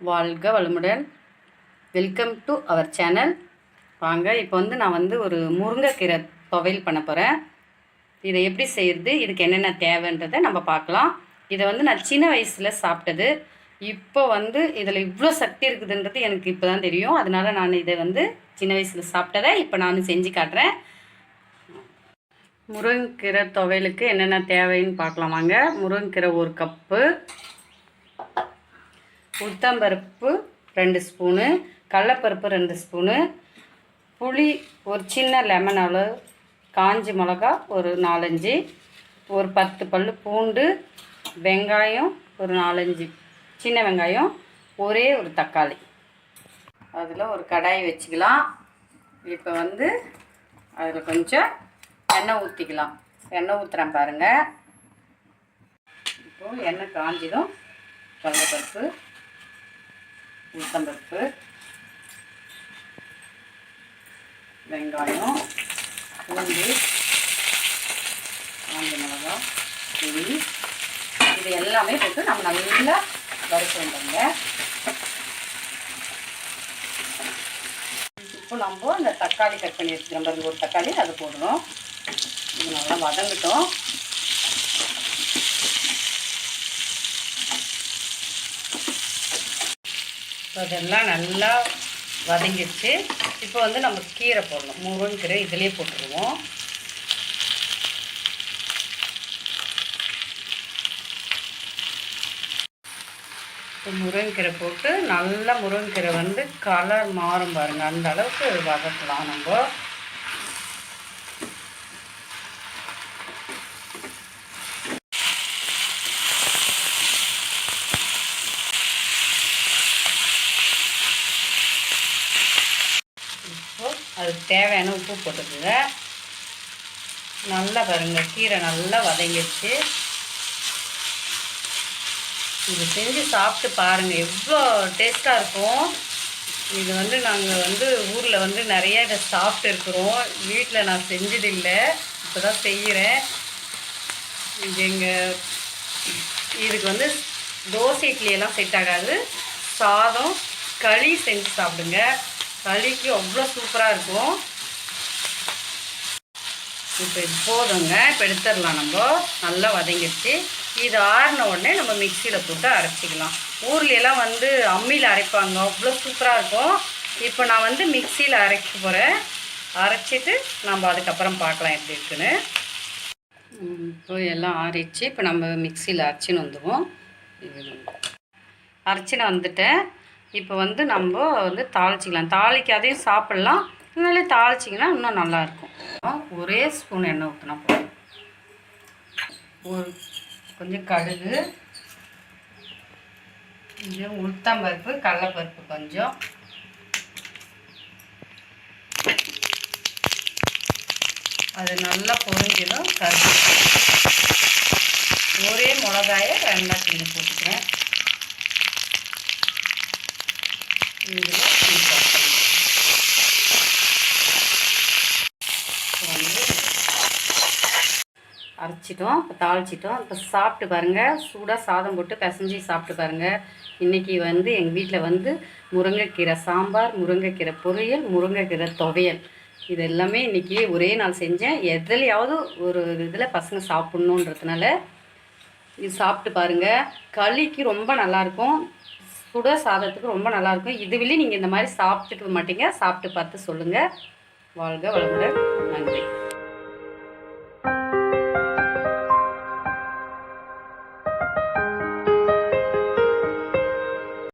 வாழ்க வளமுடன். Welcome to our channel. வாங்க, இப்போ நான் ஒரு முருங்கைக்கீரை துவையல் பண்ண போகிறேன். இதை எப்படி செய்கிறது, இதுக்கு என்னென்ன தேவைன்றதை நம்ம பார்க்கலாம். இதை நான் சின்ன வயசில் சாப்பிட்டது. இப்போ இதில் இவ்வளோ சக்தி இருக்குதுன்றது எனக்கு இப்போ தான் தெரியும். அதனால் நான் இதை சின்ன வயசில் சாப்பிட்டதை இப்போ நான் செஞ்சு காட்டுறேன். முருங்கைக்கீரை துவையலுக்கு என்னென்ன தேவைன்னு பார்க்கலாம் வாங்க. முருங்கைக்கீரை 1 கப்பு, உளுத்தம்பருப்பு 2 ஸ்பூனு, கடலைப்பருப்பு 2 ஸ்பூனு, புளி ஒரு சின்ன லெமன் அளவு, காஞ்சி மிளகா ஒரு 4-5, ஒரு 10 பல் பூண்டு, வெங்காயம் ஒரு 4-5 சின்ன வெங்காயம், ஒரே ஒரு தக்காளி. அதில் ஒரு கடாய் வச்சுக்கலாம். இப்போ அதில் கொஞ்சம் எண்ணெய் ஊற்றிக்கலாம். எண்ணெய் ஊற்றுறேன் பாருங்கள். இப்போது எண்ணெய் காஞ்சதும் கடலைப்பருப்பு, உளுத்தம்பருப்பு, வெங்காயம், பூண்டு, காஞ்ச மிளகா, புளி, இது எல்லாமே போட்டு நம்ம நல்லா வறுக்க வேண்டுங்க. இப்போ நம்ம இந்த தக்காளி கட் பண்ணி வச்சுக்கிறோம், ஒரு தக்காளி அது போடணும். இது நல்லா வதங்கட்டும். அதெல்லாம் நல்லா வதங்கிடுச்சு. இப்போ நம்ம கீரை போடணும். முருங்கைக்கீரை இதிலே போட்டுருவோம். இப்போ முருங்கைக்கீரை போட்டு நல்லா முருங்கைக்கீரை கலர் மாறும் பாருங்கள். அந்த அளவுக்கு வதக்கலாம் நம்ம. அதுக்கு தேவையான உப்பு போட்டுக்குங்க. நல்லா பாருங்கள், கீரை நல்லா வதங்கிடுச்சு. இது செஞ்சு சாப்பிட்டு பாருங்கள், எவ்வளோ டேஸ்ட்டாக இருக்கும். இது நாங்கள் ஊரில் நிறைய இதை சாப்பிட்டு இருக்கிறோம். வீட்டில் நான் செஞ்சதில்லை, இப்போ தான் செய்கிறேன். இது இதுக்கு தோசை இட்லியெல்லாம் செட் ஆகாது. சாதம் களி செஞ்சு சாப்பிடுங்க. களிக்கு அவ்வளோ சூப்பராக இருக்கும். இப்போ இது போதுங்க. இப்போ எடுத்துடலாம். நம்ம நல்லா வதங்கிடுச்சு. இது ஆறின உடனே நம்ம மிக்சியில் போட்டு அரைச்சிக்கலாம். ஊர்லையெல்லாம் அம்மியில் அரைப்பாங்க, அவ்வளோ சூப்பராக இருக்கும். இப்போ நான் மிக்சியில் அரைக்க போகிறேன். அரைச்சிட்டு நம்ம அதுக்கப்புறம் பார்க்கலாம் எப்படி இருக்குன்னு. இப்போ எல்லாம் ஆறிடுச்சு. இப்போ நம்ம மிக்சியில் அரைச்சின்னு வந்துடுவோம். அரைச்சின்னு வந்துட்டேன். இப்போ நம்ம தாளிச்சிக்கலாம். தாளிக்காதையும் சாப்பிட்லாம், இதனாலே தாளிச்சிங்கன்னா இன்னும் நல்லாயிருக்கும். ஒரே ஸ்பூன் எண்ணெய் ஊற்றினா போதும். கொஞ்சம் கடுகு, கொஞ்சம் உளுத்தம்பருப்பு, கடலைப்பருப்பு கொஞ்சம், அது நல்லா பொரிஞ்சிடும். கருவேப்பிலை, ஒரே மிளகாயை 2 கிள்ளி போட்டுக்கிறேன். அரைச்சிட்டோம். இப்போ தாளிச்சிட்டோம். இப்போ சாப்பிட்டு பாருங்கள். சூடாக சாதம் போட்டு பிசைஞ்சி சாப்பிட்டு பாருங்கள். இன்றைக்கி எங்கள் வீட்டில் முருங்கைக்கீரை சாம்பார், முருங்கைக்கீரை பொரியல், முருங்கைக்கீரை துவையல், இது எல்லாமே இன்றைக்கி ஒரே நாள் செஞ்சேன். எதுலையாவது ஒரு இதில் பசங்க சாப்பிட்ணுன்றதுனால இது சாப்பிட்டு பாருங்கள். களிக்கு ரொம்ப நல்லாயிருக்கும், சுட சாதத்துக்கு ரொம்ப நல்லாயிருக்கும். இதுவிலே நீங்கள் இந்த மாதிரி சாப்பிட்டுக்க மாட்டீங்க. சாப்பிட்டு பார்த்து சொல்லுங்கள். வாழ்க வளமுடன். நன்றி.